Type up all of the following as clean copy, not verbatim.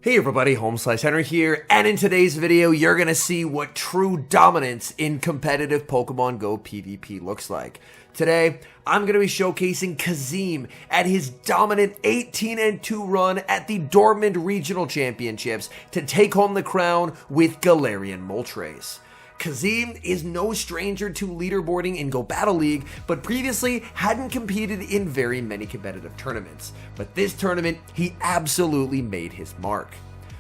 Hey everybody, HomeSliceHenry here, and in today's video, you're gonna see what true dominance in competitive Pokemon Go PvP looks like. Today, I'm gonna be showcasing Kazim at his dominant 18-2 run at the Dortmund Regional Championships to take home the crown with Galarian Moltres. Kazim is no stranger to leaderboarding in Go Battle League, but previously hadn't competed in very many competitive tournaments. But this tournament, he absolutely made his mark.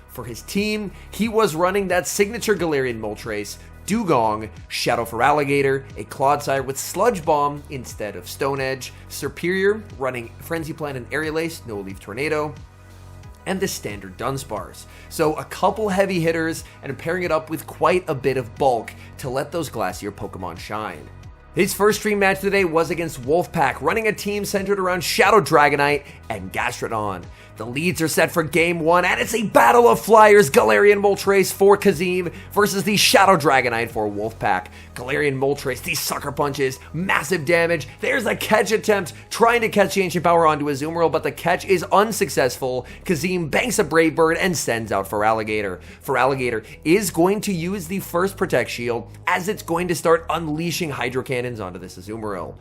For his team, he was running that signature Galarian Moltres, Dugong, Shadow Feraligatr, a Clodsire with Sludge Bomb instead of Stone Edge, Serperior running Frenzy Plant and Aerial Ace, No Leaf Tornado, and the standard Dunsparce. So a couple heavy hitters and pairing it up with quite a bit of bulk to let those Glacier Pokemon shine. His first stream match today was against Wolfpack, running a team centered around Shadow Dragonite and Gastrodon. The leads are set for Game 1, and it's a battle of flyers, Galarian Moltres for Kazim versus the Shadow Dragonite for Wolfpack. Galarian Moltres, these sucker punches, massive damage. There's a catch attempt, trying to catch the Ancient Power onto Azumarill, but the catch is unsuccessful. Kazim banks a Brave Bird and sends out Feraligatr. Feraligatr is going to use the first Protect Shield as it's going to start unleashing Hydro Cannons onto this Azumarill.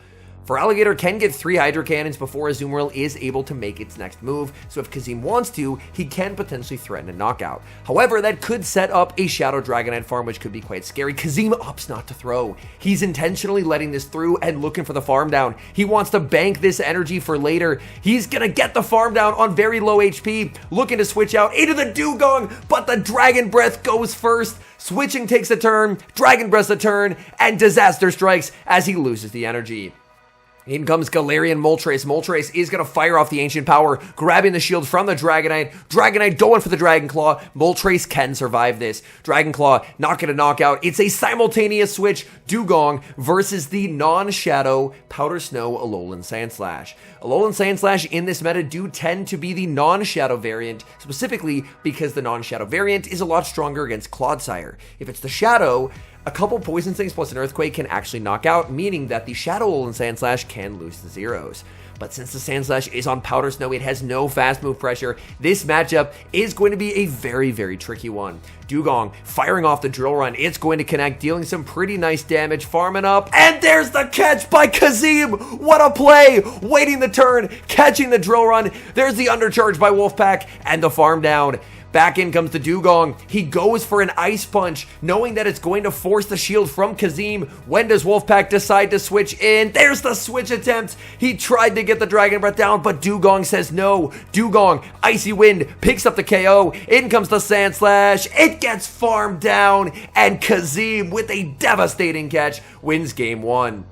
Feraligatr can get 3 Hydro Cannons before Azumarill is able to make its next move, so if Kazim wants to, he can potentially threaten a knockout. However, that could set up a Shadow Dragonite farm, which could be quite scary. Kazim opts not to throw. He's intentionally letting this through and looking for the farm down. He wants to bank this energy for later. He's gonna get the farm down on very low HP, looking to switch out into the Dugong, but the Dragon Breath goes first. Switching takes a turn, Dragon Breath's a turn, and disaster strikes as he loses the energy. In comes Galarian Moltres. Moltres is going to fire off the Ancient Power, grabbing the shield from the Dragonite. Dragonite going for the Dragon Claw. Moltres can survive this. Dragon Claw not going to knock out. It's a simultaneous switch. Dugong versus the non-Shadow Powder Snow Alolan Sandslash. Alolan Sandslash in this meta do tend to be the non-Shadow variant, specifically because the non-Shadow variant is a lot stronger against Clodsire. If it's the Shadow, a couple Poison Stings plus an Earthquake can actually knock out, meaning that the Shadow Alolan Sandslash can lose the zeros. But since the Sandslash is on Powder Snow, it has no fast move pressure. This matchup is going to be a very, very tricky one. Dugong firing off the Drill Run. It's going to connect, dealing some pretty nice damage, farming up. And there's the catch by Kazim. What a play. Waiting the turn, catching the Drill Run. There's the undercharge by Wolfpack and the farm down. Back in comes the Dugong. He goes for an Ice Punch, knowing that it's going to force the shield from Kazim. When does Wolfpack decide to switch in? There's the switch attempt. He tried to get the Dragon Breath down, but Dugong says no. Dugong, Icy Wind, picks up the KO. In comes the Sandslash. It gets farmed down, and Kazim, with a devastating catch, wins Game 1.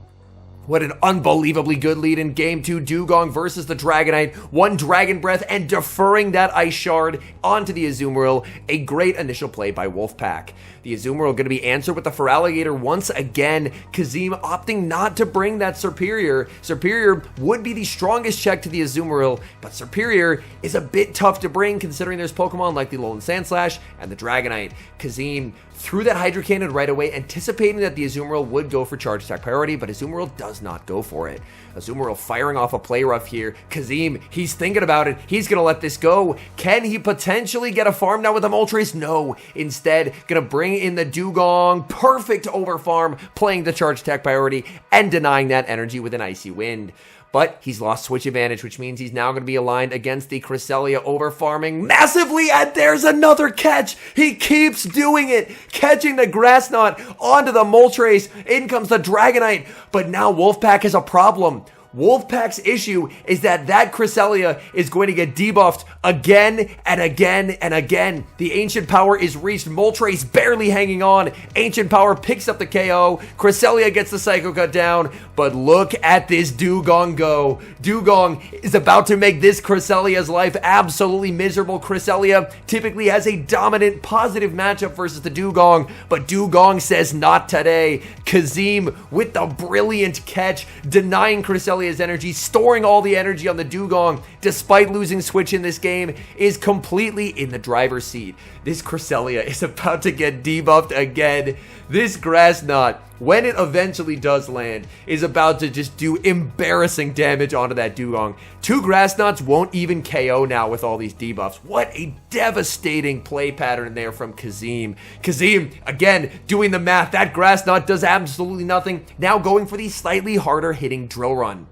What an unbelievably good lead in Game 2. Dugong versus the Dragonite. 1 Dragon Breath and deferring that Ice Shard onto the Azumarill. A great initial play by Wolfpack. The Azumarill going to be answered with the Feraligatr once again. Kazim opting not to bring that Serperior. Serperior would be the strongest check to the Azumarill, but Serperior is a bit tough to bring considering there's Pokemon like the Alolan Sandslash and the Dragonite. Kazim threw that Hydro Cannon right away, anticipating that the Azumarill would go for Charge Attack priority, but Azumarill does not go for it. Azumarill firing off a Play Rough here. Kazim, he's thinking about it. He's going to let this go. Can he potentially get a farm now with the Moltres? No. Instead, going to bring in the Dugong. Perfect over farm, playing the Charge Attack priority and denying that energy with an Icy Wind. But he's lost switch advantage, which means he's now going to be aligned against the Cresselia over farming massively, and there's another catch. He keeps doing it, catching the Grass Knot onto the Moltres. In comes the Dragonite, but now Wolfpack has a problem. Wolfpack's issue is that Cresselia is going to get debuffed again and again and again. The Ancient Power is reached. Moltres barely hanging on. Ancient Power picks up the KO. Cresselia gets the Psycho Cut down. But look at this Dugong go. Dugong is about to make this Cresselia's life absolutely miserable. Cresselia typically has a dominant positive matchup versus the Dugong, but Dugong says not today. Kazim with the brilliant catch, denying Cresselia's energy, storing all the energy on the Dugong, despite losing switch in this game, is completely in the driver's seat. This Cresselia is about to get debuffed again. This Grass Knot when it eventually does land, is about to just do embarrassing damage onto that Dugong. 2 Grass Knots won't even KO now with all these debuffs. What a devastating play pattern there from Kazim. Kazim, again, doing the math. That Grass Knot does absolutely nothing. Now going for the slightly harder hitting Drill Run.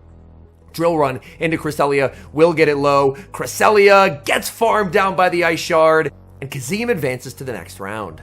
Drill Run into Cresselia, will get it low. Cresselia gets farmed down by the Ice Shard, and Kazim advances to the next round.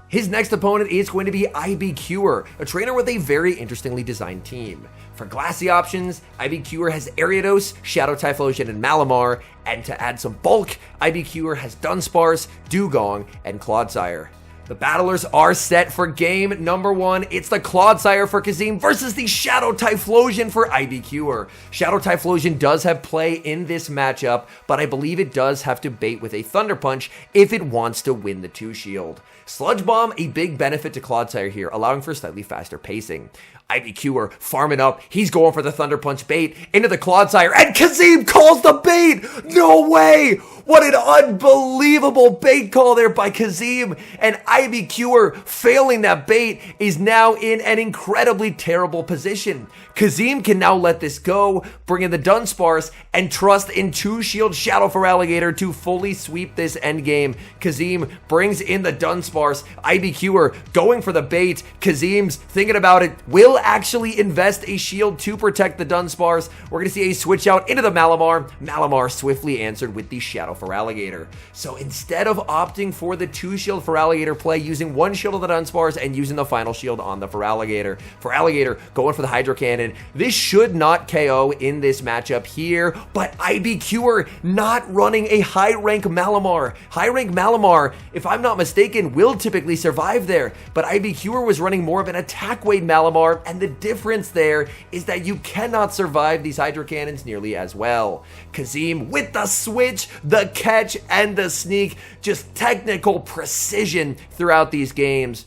His next opponent is going to be IBQer, a trainer with a very interestingly designed team. For glassy options, IBQer has Ariados, Shadow Typhlosion, and Malamar, and to add some bulk, IBQer has Dunsparce, Dugong, and Clodsire. The battlers are set for game number 1. It's the Clodsire for Kazim versus the Shadow Typhlosion for IBQer. Shadow Typhlosion does have play in this matchup, but I believe it does have to bait with a Thunder Punch if it wants to win the 2-shield. Sludge Bomb, a big benefit to Clodsire here, allowing for slightly faster pacing. IBQer farming up, he's going for the Thunder Punch bait into the Clodsire, and Kazim calls the bait! No way! What an unbelievable bait call there by Kazim, and IBQer failing that bait is now in an incredibly terrible position. Kazim can now let this go, bring in the Dunsparce, and trust in 2-shield Shadow for Alligator to fully sweep this endgame. Kazim brings in the Dunsparce, IBQer going for the bait, Kazim's thinking about it, will actually invest a shield to protect the Dunsparce. We're going to see a switch out into the Malamar. Malamar swiftly answered with the Shadow for Alligator. So instead of opting for the 2-shield for Alligator play, using 1 shield of the Dunsparce and using the final shield on the for Alligator going for the Hydro Cannon. This should not KO in this matchup here, but IBQer not running a high rank Malamar. High rank Malamar, if I'm not mistaken, will typically survive there, but IBQer was running more of an attack weight Malamar, and the difference there is that you cannot survive these Hydro Cannons nearly as well. Kazim with the switch, the catch, and the sneak, just technical precision throughout these games.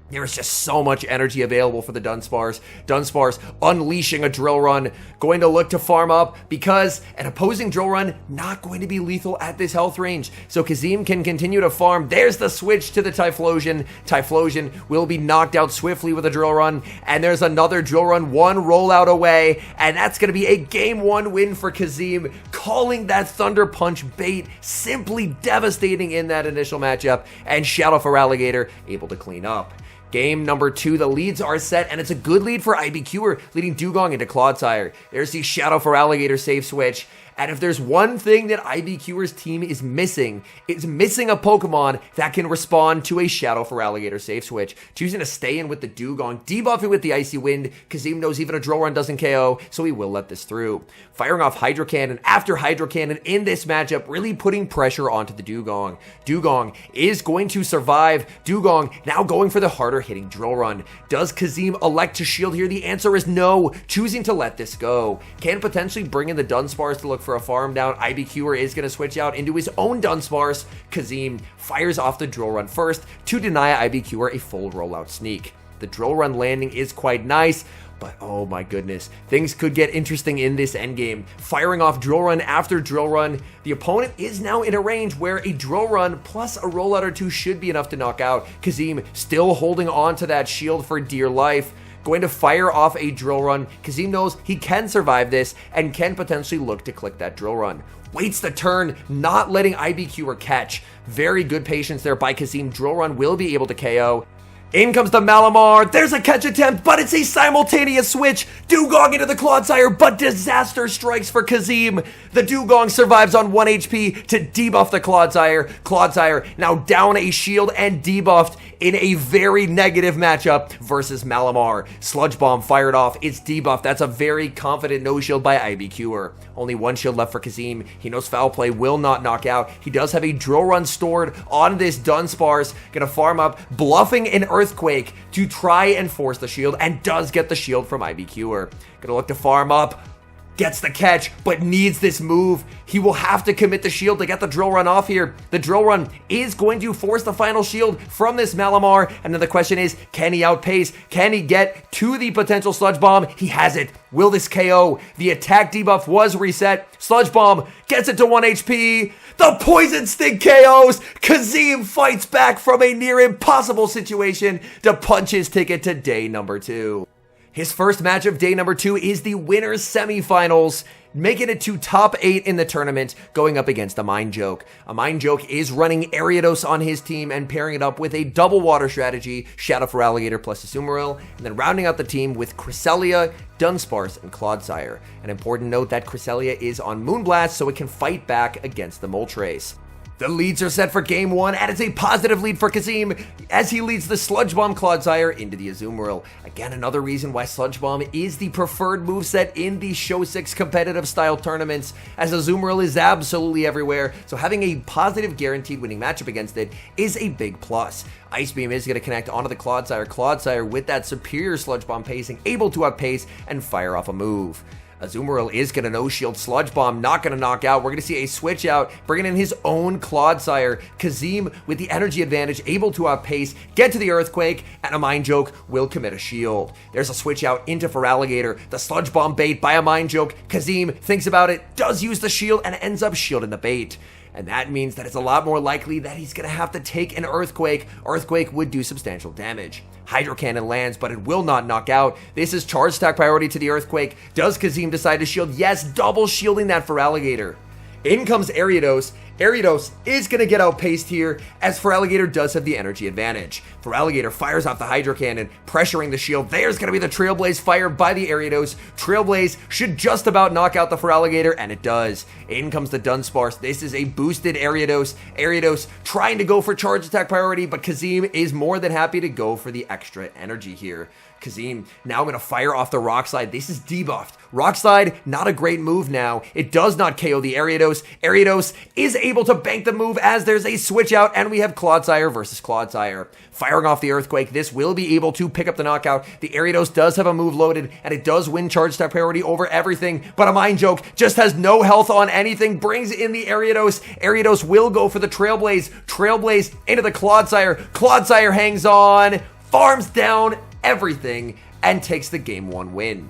There is just so much energy available for the Dunsparce. Dunsparce unleashing a Drill Run, going to look to farm up because an opposing Drill Run not going to be lethal at this health range. So Kazim can continue to farm. There's the switch to the Typhlosion. Typhlosion will be knocked out swiftly with a Drill Run, and there's another Drill Run, 1 rollout away, and that's going to be a game 1 win for Kazim, calling that Thunder Punch bait, simply devastating in that initial matchup, and Shadow for Alligator able to clean up. Game number 2, the leads are set, and it's a good lead for IBQer, leading Dugong into Clodsire. There's the Shadow for Alligator safe switch, and if there's one thing that IBQer's team is missing, it's missing a Pokemon that can respond to a Shadow for Alligator safe switch. Choosing to stay in with the Dugong, debuffing with the Icy Wind. Kazim knows even a Drill Run doesn't KO, so he will let this through. Firing off Hydro Cannon after Hydro Cannon in this matchup, really putting pressure onto the Dugong. Dugong is going to survive. Dugong now going for the harder hitting Drill Run. Does Kazim elect to shield here? The answer is no, choosing to let this go. Can potentially bring in the Dunsparce to look for a farm down. IBQer is going to switch out into his own Dunsparce. Kazim fires off the Drill Run first to deny IBQer a full rollout sneak. The Drill Run landing is quite nice, but oh my goodness, things could get interesting in this endgame. Firing off Drill Run after Drill Run, the opponent is now in a range where a Drill Run plus a rollout or 2 should be enough to knock out. Kazim still holding on to that shield for dear life. Going to fire off a Drill Run. Kazim knows he can survive this and can potentially look to click that Drill Run. Waits the turn, not letting IBQer catch. Very good patience there by Kazim. Drill Run will be able to KO. In comes the Malamar. There's a catch attempt, but it's a simultaneous switch. Dugong into the Clodsire, but disaster strikes for Kazim. The Dugong survives on 1 HP to debuff the Clodsire. Clodsire now down a shield and debuffed in a very negative matchup versus Malamar. Sludge Bomb fired off. It's debuffed. That's a very confident no shield by IBQer. Only 1 shield left for Kazim. He knows foul play will not knock out. He does have a Drill Run stored on this Dunsparce. Gonna farm up, bluffing an Earthquake to try and force the shield, and does get the shield from IBQer. Gonna look to farm up. gets the catch, but needs this move. He will have to commit the shield to get the drill run off here. The drill run is going to force the final shield from this Malamar, and then the question is, can he outpace? Can he get to the potential Sludge Bomb? He has it. Will this KO? The attack debuff was reset. Sludge Bomb gets it to 1 HP. The Poison Sting KOs. Kazim fights back from a near impossible situation to punch his ticket to day number 2. His first match of day number 2 is the winners semifinals, making it to top 8 in the tournament, going up against a Mind Joke. A Mind Joke is running Ariados on his team and pairing it up with a double water strategy, Shadow for Alligator plus Azumarill, and then rounding out the team with Cresselia, Dunsparce, and Clodsire. An important note that Cresselia is on Moonblast, so it can fight back against the Moltres. The leads are set for game 1, and it's a positive lead for Kazim as he leads the Sludge Bomb Clodsire into the Azumarill. Again, another reason why Sludge Bomb is the preferred moveset in the Show 6 competitive style tournaments, as Azumarill is absolutely everywhere, so having a positive guaranteed winning matchup against it is a big plus. Ice Beam is going to connect onto the Clodsire. Clodsire with that superior Sludge Bomb pacing, able to outpace and fire off a move. Azumarill is going to no-shield Sludge Bomb, not going to knock out. We're going to see a switch out, bringing in his own Clodsire. Kazim with the energy advantage, able to outpace, get to the Earthquake, and a Mind Joke will commit a shield. There's a switch out into Feraligatr. The Sludge Bomb bait by a Mind Joke. Kazim thinks about it, does use the shield, and ends up shielding the bait. And that means that it's a lot more likely that he's going to have to take an Earthquake. Earthquake would do substantial damage. Hydro Cannon lands, but it will not knock out. This is charge stack priority to the Earthquake. Does Kazim decide to shield? Yes, double shielding that Feraligatr. In comes Ariados. Ariados is going to get outpaced here, as Feraligatr does have the energy advantage. Feraligatr fires off the Hydro Cannon, pressuring the shield. There's going to be the Trailblaze fired by the Ariados. Trailblaze should just about knock out the Feraligatr, and it does. In comes the Dunsparce. This is a boosted Ariados. Ariados trying to go for charge attack priority, but Kazim is more than happy to go for the extra energy here. Kazim now going to fire off the Rock Slide. This is debuffed. Rock Slide, not a great move now. It does not KO the Ariados. Ariados is able to bank the move as there's a switch out, and we have Clodsire versus Clodsire. Firing off the Earthquake, this will be able to pick up the knockout. The Ariados does have a move loaded, and it does win charge attack priority over everything, but a Mind Joke just has no health on anything, brings in the Ariados. Ariados will go for the Trailblaze. Trailblaze into the Clodsire. Clodsire hangs on, farms down everything, and takes the game 1 win.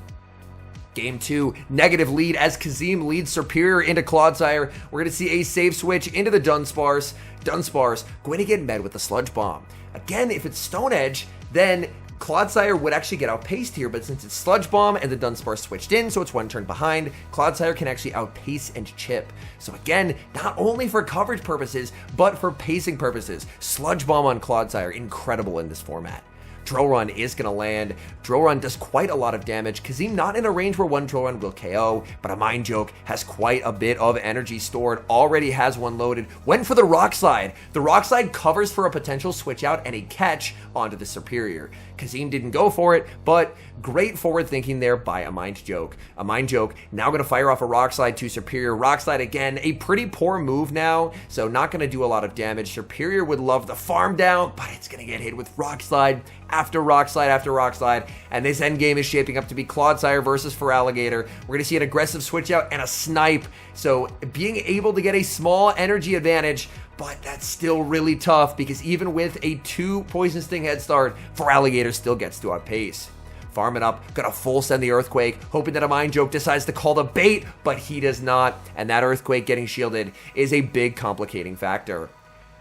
Game 2, negative lead as Kazim leads Superior into Clodsire. We're going to see a save switch into the Dunsparce. Dunsparce going to get met with the Sludge Bomb. Again, if it's Stone Edge, then Clodsire would actually get outpaced here, but since it's Sludge Bomb and the Dunsparce switched in, so it's 1 turn behind, Clodsire can actually outpace and chip. So again, not only for coverage purposes, but for pacing purposes, Sludge Bomb on Clodsire, incredible in this format. Drill Run is going to land. Drill Run does quite a lot of damage. Kazim not in a range where 1 Drill Run will KO, but a Mind Joke has quite a bit of energy stored, already has 1 loaded. Went for the Rock Slide. The Rock Slide covers for a potential switch out and a catch onto the Superior. Kazim didn't go for it, but great forward thinking there by a Mind Joke. A Mind Joke now going to fire off a Rock Slide to Superior. Rock Slide again, a pretty poor move now, so not going to do a lot of damage. Superior would love the farm down, but it's going to get hit with Rock Slide after Rock Slide after Rock Slide, and this endgame is shaping up to be Clodsire versus Feraligatr. We're going to see an aggressive switch out and a snipe, so being able to get a small energy advantage, but that's still really tough because even with a 2 Poison Sting head start, Feraligatr still gets to outpace. Farm it up, gonna full send the Earthquake, hoping that a Mind Joke decides to call the bait, but he does not, and that Earthquake getting shielded is a big complicating factor.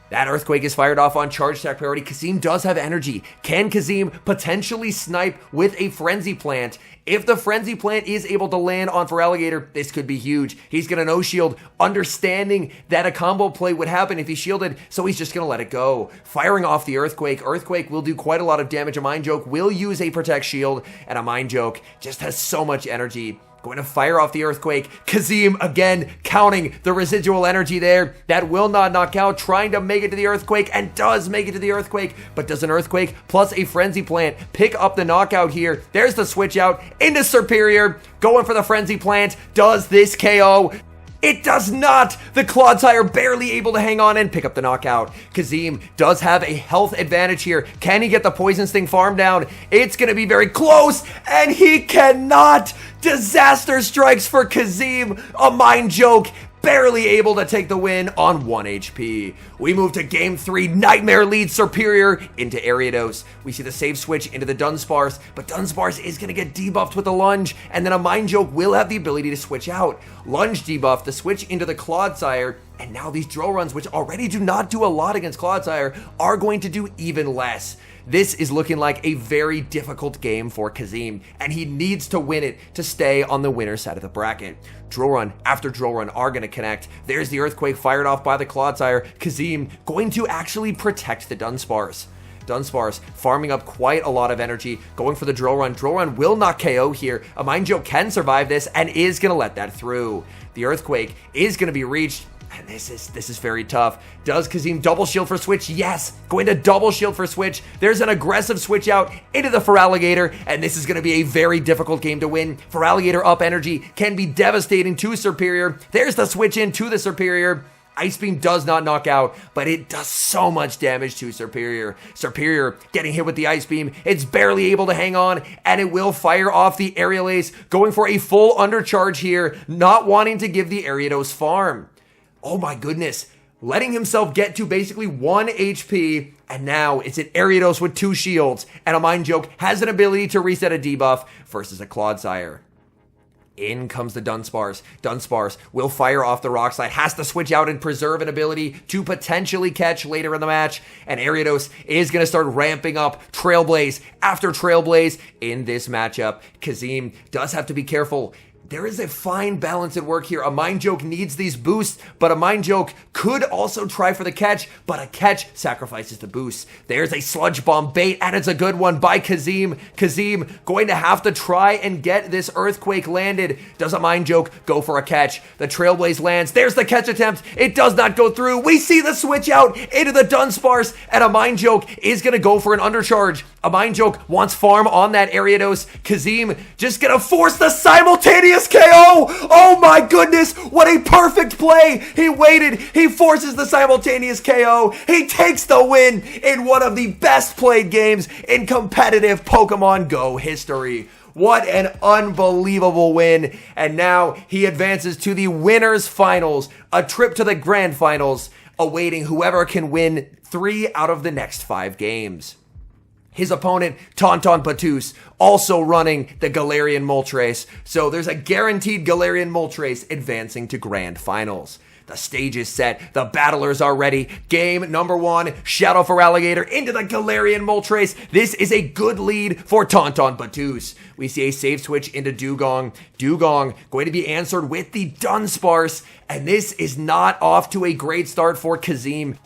That Earthquake is fired off on charge attack priority. Kazim does have energy. Can Kazim potentially snipe with a Frenzy Plant? If the Frenzy Plant is able to land on Feraligatr, this could be huge. He's going to no-shield, understanding that a combo play would happen if he shielded, so he's just going to let it go. Firing off the Earthquake. Earthquake will do quite a lot of damage. A Mind Joke will use a Protect Shield, and a Mind Joke just has so much energy. Going to fire off the Earthquake. Kazim, again, counting the residual energy there. That will not knock out, trying to make it to the Earthquake, and does make it to the Earthquake. But does an Earthquake plus a Frenzy Plant pick up the knockout here? There's the switch out into Superior. Going for the Frenzy Plant. Does this KO? It does not! The Clodsire barely able to hang on and pick up the knockout. Kazim does have a health advantage here. Can he get the Poison Sting farm down? It's going to be very close, and he cannot! Disaster strikes for Kazim, a mind joke. Barely able to take the win on 1 HP. We move to Game 3, Nightmare leads Superior into Ariados. We see the save switch into the Dunsparce, but Dunsparce is going to get debuffed with a Lunge, and then a Mind Joke will have the ability to switch out. Lunge debuff, the switch into the Clodsire, and now these drill runs, which already do not do a lot against Clodsire, are going to do even less. This is looking like a very difficult game for Kazim, and he needs to win it to stay on the winner's side of the bracket. Drill run after drill run are going to connect. There's the Earthquake fired off by the Clodsire. Kazim going to actually protect the Dunsparce. Dunsparce farming up quite a lot of energy, going for the drill run. Drill run will not KO here. A Mind Joke can survive this and is going to let that through. The Earthquake is going to be reached. And this is very tough. Does Kazim double shield for switch? Yes, going to double shield for switch. There's an aggressive switch out into the Feraligatr, and this is going to be a very difficult game to win. Feraligatr up energy can be devastating to Superior. There's the switch in to the Superior. Ice Beam does not knock out, but it does so much damage to Superior. Superior getting hit with the Ice Beam. It's barely able to hang on, and it will fire off the Aerial Ace, going for a full undercharge here, not wanting to give the Ariados farm. Oh my goodness, letting himself get to basically 1 HP, and now it's an Ariados with 2 shields, and a Mind Joke has an ability to reset a debuff versus a Clodsire. In comes the Dunsparce. Dunsparce will fire off the Rock Slide, has to switch out and preserve an ability to potentially catch later in the match, and Ariados is going to start ramping up Trailblaze after Trailblaze in this matchup. Kazim does have to be careful. There is a fine balance at work here. A Mind Joke needs these boosts, but a Mind Joke could also try for the catch, but a catch sacrifices the boost. There's a Sludge Bomb bait, and it's a good one by Kazim. Kazim going to have to try and get this Earthquake landed. Does a Mind Joke go for a catch? The Trailblaze lands. There's the catch attempt. It does not go through. We see the switch out into the Dunsparce, and a Mind Joke is going to go for an undercharge. A Mind Joke wants farm on that Ariados. Kazim just going to force the simultaneous KO! Oh my goodness, what a perfect play! He waited, he forces the simultaneous KO, he takes the win in one of the best played games in competitive Pokemon Go history. What an unbelievable win, and now he advances to the winners finals, a trip to the grand finals, awaiting whoever can win 3 out of the next 5 games. His opponent, Tauntaun Patus, also running the Galarian Moltres, so there's a guaranteed Galarian Moltres advancing to Grand Finals. The stage is set, the battlers are ready. Game number 1, Shadow Feraligatr into the Galarian Moltres. This is a good lead for Tauntaun Patus. We see a save switch into Dugong. Dugong going to be answered with the Dunsparce, and this is not off to a great start for Kazim.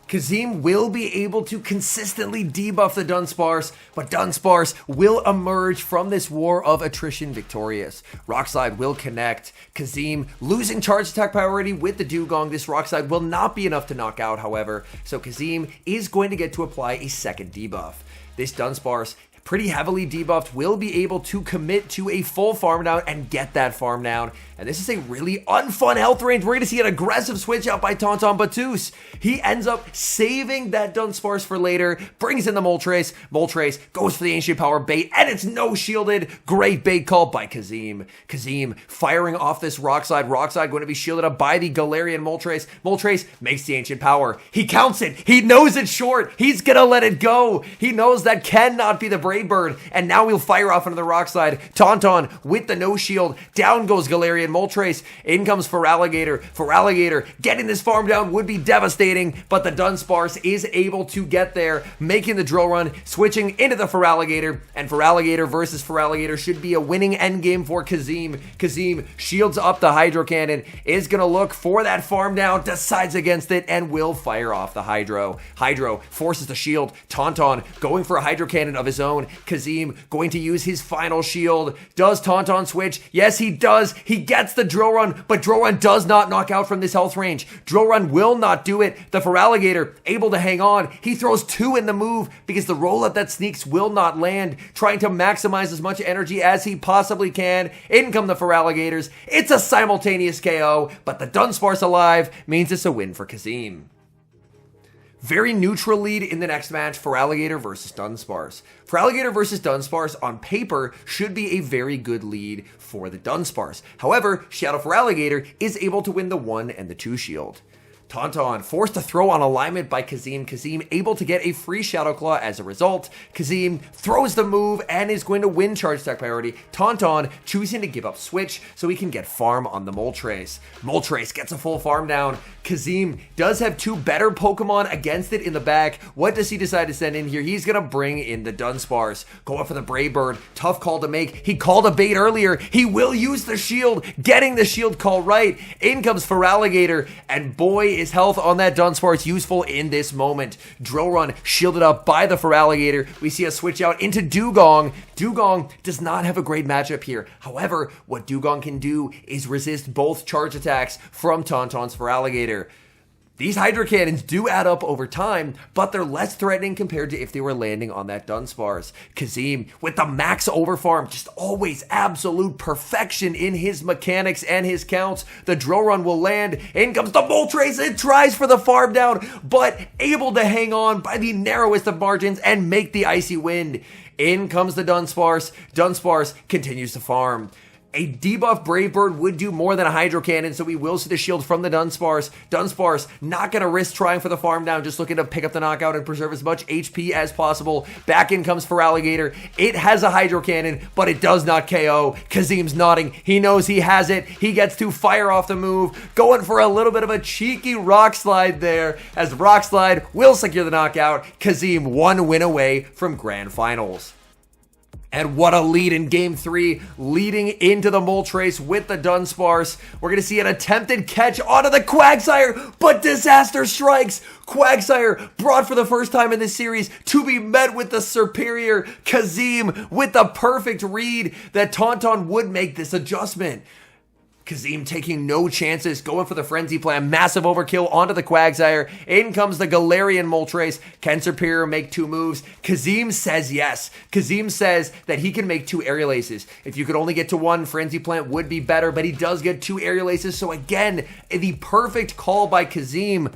Kazim will be able to consistently debuff the Dunsparce, but Dunsparce will emerge from this war of attrition victorious. Rock Slide will connect. Kazim losing charge attack priority with the Dugong. This Rock Slide will not be enough to knock out, however, so Kazim is going to get to apply a second debuff. This Dunsparce, pretty heavily debuffed, will be able to commit to a full farm down and get that farm down. And this is a really unfun health range. We're going to see an aggressive switch out by Tauntaun Patus. He ends up saving that Dunsparce for later, brings in the Moltres. Moltres goes for the Ancient Power bait, and it's no shielded. Great bait call by Kazim. Kazim firing off this Rock Slide. Rock Slide going to be shielded up by the Galarian Moltres. Moltres makes the Ancient Power. He counts it. He knows it's short. He's going to let it go. He knows that cannot be the Brave Bird, and now he'll fire off into the Rock Slide. Tauntaun with the no shield. Down goes Galarian Moltres. In comes Feraligatr. Feraligatr getting this farm down would be devastating, but the Dunsparce is able to get there, making the drill run, switching into the Feraligatr, and Feraligatr versus Feraligatr should be a winning endgame for Kazim. Kazim shields up the Hydro Cannon, is going to look for that farm down, decides against it, and will fire off the Hydro. Hydro forces the shield. Tauntaun going for a Hydro Cannon of his own. down. Kazim going to use his final shield. Does Tauntaun switch? Yes, he does. He gets the Drill Run, but Drill Run does not knock out from this health range. Drill Run will not do it. The Feraligatr able to hang on. He throws 2 in the move because the rollout that sneaks will not land, trying to maximize as much energy as he possibly can. In come the Feraligatrs. It's a simultaneous KO, but the Dunsparce alive means it's a win for Kazim. Very neutral lead in the next match, Feraligatr versus Dunsparce. Feraligatr versus Dunsparce on paper should be a very good lead for the Dunsparce. However, Shadow Feraligatr is able to win the 1 and the 2 shield. Tauntaun forced to throw on alignment by Kazim. Kazim able to get a free Shadow Claw as a result. Kazim throws the move and is going to win charge attack priority. Tauntaun choosing to give up switch so he can get farm on the Moltres. Moltres gets a full farm down. Kazim does have 2 better Pokemon against it in the back. What does he decide to send in here? He's going to bring in the Dunsparce. Going for the Brave Bird. Tough call to make. He called a bait earlier. He will use the shield. Getting the shield call right. In comes Feraligatr, and boy, is health on that Dunsparce useful in this moment. Drill Run shielded up by the Feraligatr. We see a switch out into Dugong. Dugong does not have a great matchup here. However, what Dugong can do is resist both charge attacks from Tauntaun's Feraligatr. These Hydro Cannons do add up over time, but they're less threatening compared to if they were landing on that Dunsparce. Kazim, with the max overfarm, just always absolute perfection in his mechanics and his counts. The Drill Run will land. In comes the Moltres. It tries for the farm down, but able to hang on by the narrowest of margins and make the Icy Wind. In comes the Dunsparce. Dunsparce continues to farm. A debuff Brave Bird would do more than a Hydro Cannon, so we will see the shield from the Dunsparce. Dunsparce not going to risk trying for the farm down, just looking to pick up the knockout and preserve as much HP as possible. Back in comes Feraligatr. It has a Hydro Cannon, but it does not KO. Kazim's nodding. He knows he has it. He gets to fire off the move, going for a little bit of a cheeky Rock Slide there, as Rock Slide will secure the knockout. Kazim 1 win away from Grand Finals. And what a lead in Game 3, leading into the Moltres with the Dunsparce. We're going to see an attempted catch onto the Quagsire, but disaster strikes. Quagsire brought for the first time in this series to be met with the superior Kazim with the perfect read that Tauntaun would make this adjustment. Kazim taking no chances, going for the Frenzy Plan. Massive overkill onto the Quagsire. In comes the Galarian Moltres. Can Superior make 2 moves? Kazim says yes. Kazim says that he can make 2 Aerial Aces. If you could only get to 1, Frenzy Plant would be better, but he does get 2 Aerial Aces. So again, the perfect call by Kazim.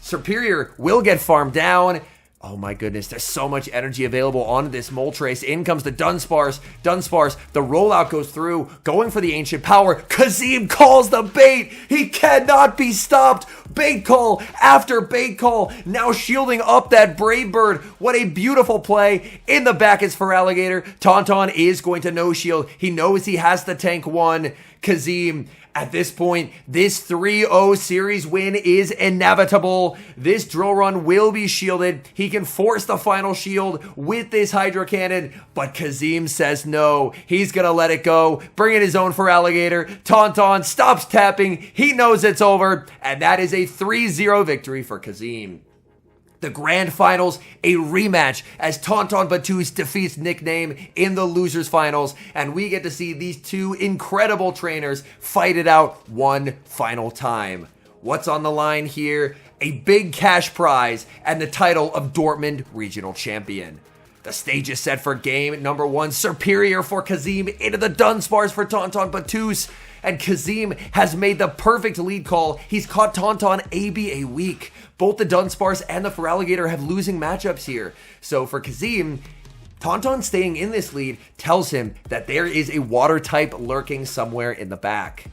Superior will get farmed down. Oh my goodness, there's so much energy available on this Moltres. In comes the Dunsparce. Dunsparce, the rollout goes through, going for the Ancient Power. Kazim calls the bait. He cannot be stopped. Bait call after bait call. Now shielding up that Brave Bird. What a beautiful play. In the back is Feraligatr. Tauntaun is going to no shield. He knows he has the tank 1. Kazim, at this point, this 3-0 series win is inevitable. This Drill Run will be shielded. He can force the final shield with this Hydro Cannon, but Kazim says no. He's going to let it go, bring in his own Feraligatr. Tauntaun stops tapping. He knows it's over, and that is a 3-0 victory for Kazim. The Grand Finals, a rematch as Tauntaun Battus defeats Nickname in the Losers Finals, and we get to see these 2 incredible trainers fight it out one final time. What's on the line here? A big cash prize and the title of Dortmund Regional Champion. The stage is set for game number 1. Superior for Kazim into the Dunsparce for Tauntaun Battus. And Kazim has made the perfect lead call. He's caught Tauntaun ABA weak. Both the Dunsparce and the Feraligatr have losing matchups here. So for Kazim, Tauntaun staying in this lead tells him that there is a water type lurking somewhere in the back.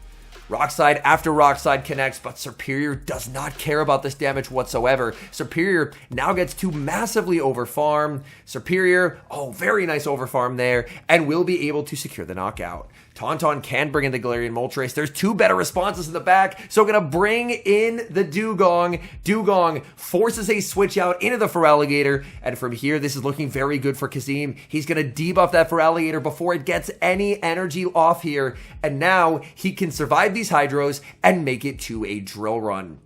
Rock Slide after Rock Slide connects, but Superior does not care about this damage whatsoever. Superior now gets to massively overfarm. Superior, oh, very nice overfarm there, and will be able to secure the knockout. Tauntaun can bring in the Galarian Moltres. There's 2 better responses in the back, so gonna bring in the Dugong. Dugong forces a switch out into the Feraligatr, and from here, this is looking very good for Kazim. He's gonna debuff that Feraligatr before it gets any energy off here, and now he can survive these Hydros and make it to a Drill Run.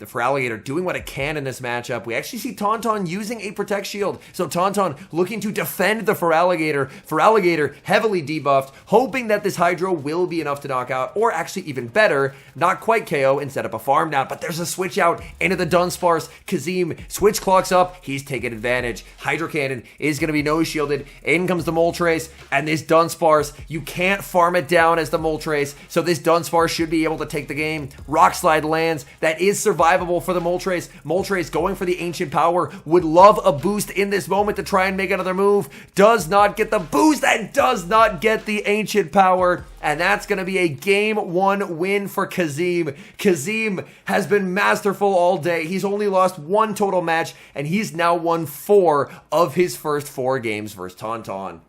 The Feraligatr doing what it can in this matchup. We actually see Tauntaun using a Protect Shield. So Tauntaun looking to defend the Feraligatr. Feraligatr heavily debuffed, hoping that this Hydro will be enough to knock out, or actually even better, not quite KO and set up a farm down. But there's a switch out into the Dunsparce. Kazim switch clocks up. He's taking advantage. Hydro Cannon is going to be no shielded. In comes the Moltres, and this Dunsparce, you can't farm it down as the Moltres. So this Dunsparce should be able to take the game. Rock Slide lands. That is survivable for the Moltres. Moltres going for the Ancient Power. Would love a boost in this moment to try and make another move. Does not get the boost and does not get the Ancient Power. And that's going to be a game 1 win for Kazim. Kazim has been masterful all day. He's only lost 1 total match, and he's now won 4 of his first 4 games versus Tauntaun.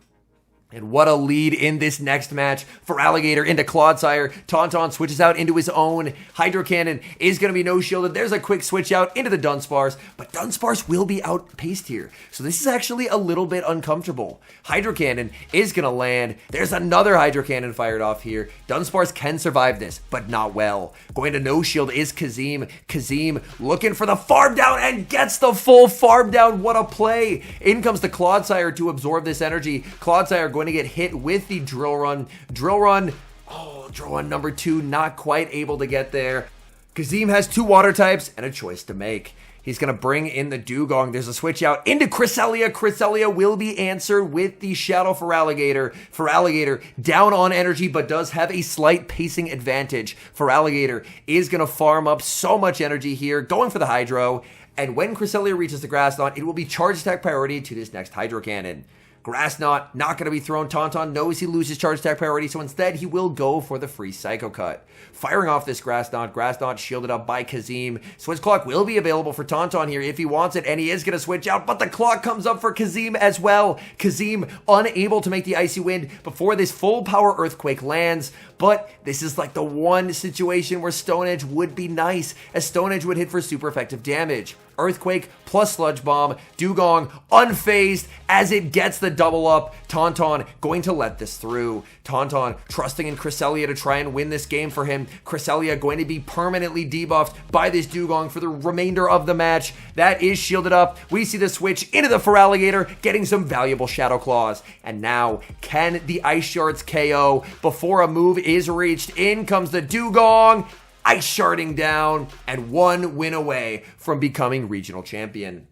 And what a lead in this next match. Feraligatr into Clodsire. Tauntaun switches out into his own. Hydro Cannon is going to be no shielded. There's a quick switch out into the Dunsparce. But Dunsparce will be outpaced here. So this is actually a little bit uncomfortable. Hydro Cannon is going to land. There's another Hydro Cannon fired off here. Dunsparce can survive this, but not well. Going to no shield is Kazim. Kazim looking for the farm down and gets the full farm down. What a play. In comes the Clodsire to absorb this energy. Clodsire going to get hit with the Drill Run. Drill Run number 2, not quite able to get there. Kazim has 2 water types and a choice to make. He's going to bring in the Dugong. There's a switch out into Cresselia. Cresselia will be answered with the Shadow Feraligatr. Feraligatr down on energy, but does have a slight pacing advantage. Feraligatr is going to farm up so much energy here, going for the Hydro. And when Cresselia reaches the Grass Knot, it will be charge attack priority to this next Hydro Cannon. Grass Knot, not going to be thrown. Tauntaun knows he loses charge attack priority, so instead he will go for the free Psycho Cut. Firing off this Grass Knot shielded up by Kazim. Switch Clock will be available for Tauntaun here if he wants it, and he is going to switch out, but the clock comes up for Kazim as well. Kazim unable to make the Icy Wind before this full power Earthquake lands, but this is like the one situation where Stone Edge would be nice, as Stone Edge would hit for super effective damage. Earthquake plus Sludge Bomb. Dugong unfazed as it gets the double up. Tauntaun going to let this through. Tauntaun trusting in Cresselia to try and win this game for him. Cresselia going to be permanently debuffed by this Dugong for the remainder of the match. That is shielded up. We see the switch into the Feraligatr, getting some valuable Shadow Claws. And now, can the Ice Shards KO before a move is reached? In comes the Dugong. Ice Sharding down, and 1 win away from becoming regional champion.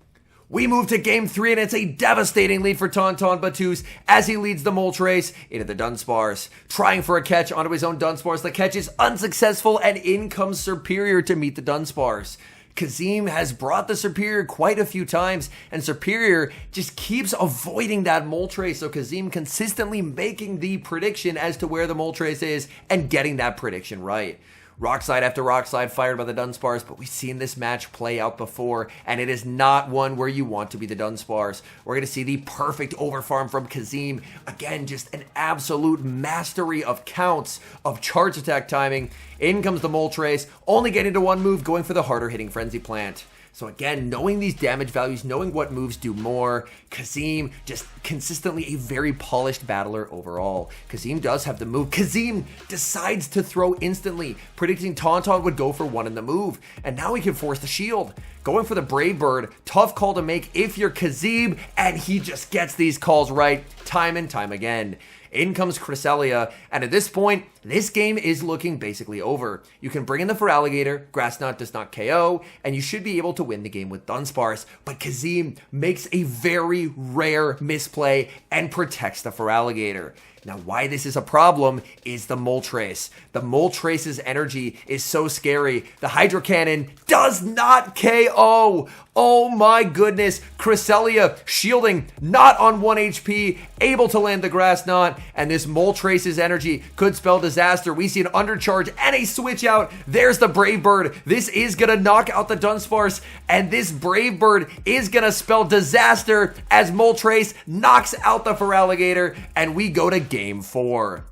We move to game 3, and it's a devastating lead for Tauntaun Battus as he leads the Moltres into the Dunsparce. Trying for a catch onto his own Dunsparce. The catch is unsuccessful, and in comes Superior to meet the Dunsparce. Kazim has brought the Superior quite a few times, and Superior just keeps avoiding that Moltres, so Kazim consistently making the prediction as to where the Moltres is and getting that prediction right. Rock Slide after Rock Slide fired by the Dunsparce, but we've seen this match play out before, and it is not one where you want to be the Dunsparce. We're going to see the perfect overfarm from Kazim. Again, just an absolute mastery of counts, of charge attack timing. In comes the Moltres, only getting to 1 move, going for the harder hitting Frenzy Plant. So again, knowing these damage values, knowing what moves do more, Kazim just consistently a very polished battler overall. Kazim does have the move. Kazim decides to throw instantly, predicting Tauntaun would go for 1 in the move. And now he can force the shield. Going for the Brave Bird, tough call to make if you're Kazim, and he just gets these calls right time and time again. In comes Cresselia, and at this point, this game is looking basically over. You can bring in the Feraligatr, Grass Knot does not KO, and you should be able to win the game with Dunsparce, but Kazim makes a very rare misplay and protects the Feraligatr. Now, why this is a problem is the Moltres. The Moltres' energy is so scary. The Hydro Cannon does not KO. Oh my goodness. Cresselia shielding, not on 1 HP, able to land the Grass Knot, and this Moltres' energy could spell disaster. We see an undercharge and a switch out. There's the Brave Bird. This is going to knock out the Dunsparce, and this Brave Bird is going to spell disaster as Moltres knocks out the Feraligatr, and we go to game 4.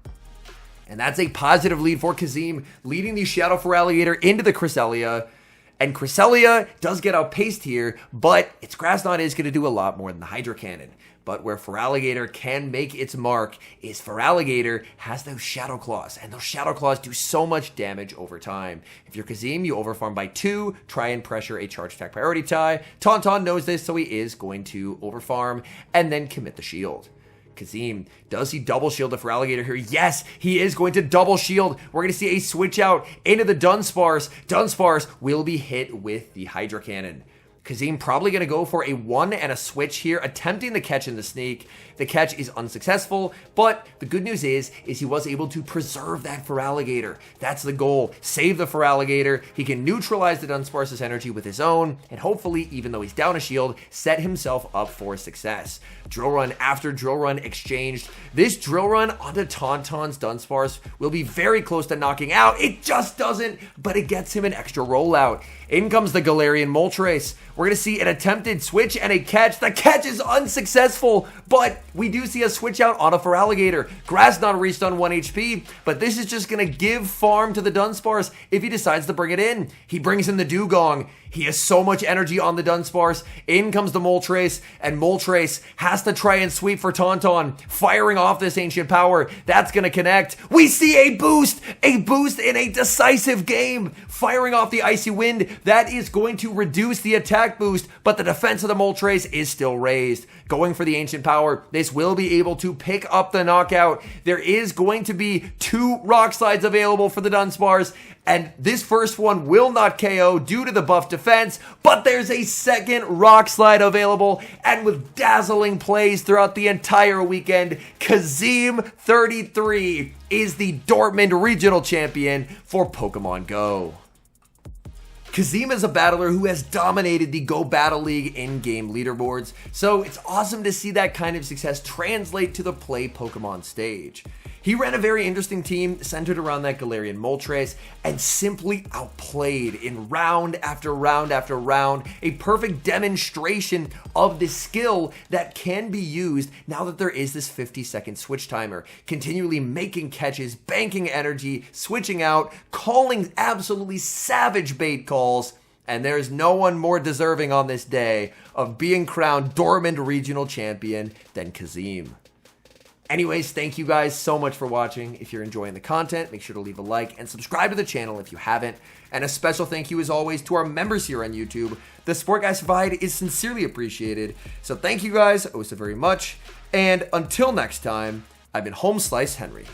And that's a positive lead for Kazim, leading the Shadow Feraligatr into the Cresselia. And Cresselia does get outpaced here, but its Grass Knot is going to do a lot more than the Hydro Cannon. But where Feraligatr can make its mark is Feraligatr has those Shadow Claws, and those Shadow Claws do so much damage over time. If you're Kazim, you overfarm by 2, try and pressure a charge attack priority tie. Tauntaun knows this, so he is going to overfarm and then commit the shield. Kazim, does he double shield the Feraligatr here? Yes, he is going to double shield. We're going to see a switch out into the Dunsparce. Dunsparce will be hit with the Hydro Cannon. Kazim probably going to go for a 1 and a switch here, attempting the catch in the sneak. The catch is unsuccessful, but the good news is he was able to preserve that Feraligatr. That's the goal. Save the Feraligatr. He can neutralize the Dunsparce's energy with his own, and hopefully, even though he's down a shield, set himself up for success. Drill Run after Drill Run exchanged. This Drill Run onto Tauntaun's Dunsparce will be very close to knocking out. It just doesn't, but it gets him an extra rollout. In comes the Galarian Moltres. We're going to see an attempted switch and a catch. The catch is unsuccessful, but we do see a switch out on a Feraligatr. Grass Knot reached on 1 HP, but this is just going to give farm to the Dunsparce if he decides to bring it in. He brings in the Dugong. He has so much energy on the Dunsparce. In comes the Moltres, and Moltres has to try and sweep for Tauntaun, firing off this Ancient Power. That's going to connect. We see a boost in a decisive game, firing off the Icy Wind. That is going to reduce the attack boost, but the defense of the Moltres is still raised. Going for the Ancient Power, this will be able to pick up the knockout. There is going to be 2 Rock Slides available for the Dunsparce, and this first one will not KO due to the buff defense, but there's a second Rock Slide available, and with dazzling plays throughout the entire weekend, Kazim 33 is the Dortmund regional champion for Pokemon Go. Kazim is a battler who has dominated the Go Battle League in-game leaderboards, so it's awesome to see that kind of success translate to the Play Pokemon stage. He ran a very interesting team centered around that Galarian Moltres and simply outplayed in round after round after round, a perfect demonstration of the skill that can be used now that there is this 50-second switch timer, continually making catches, banking energy, switching out, calling absolutely savage bait calls, and there's no one more deserving on this day of being crowned Dortmund regional champion than Kazim. Anyways, thank you guys so much for watching. If you're enjoying the content, make sure to leave a like and subscribe to the channel if you haven't. And a special thank you as always to our members here on YouTube. The support guys provide is sincerely appreciated. So thank you guys oh so very much. And until next time, I've been HomeSliceHenry.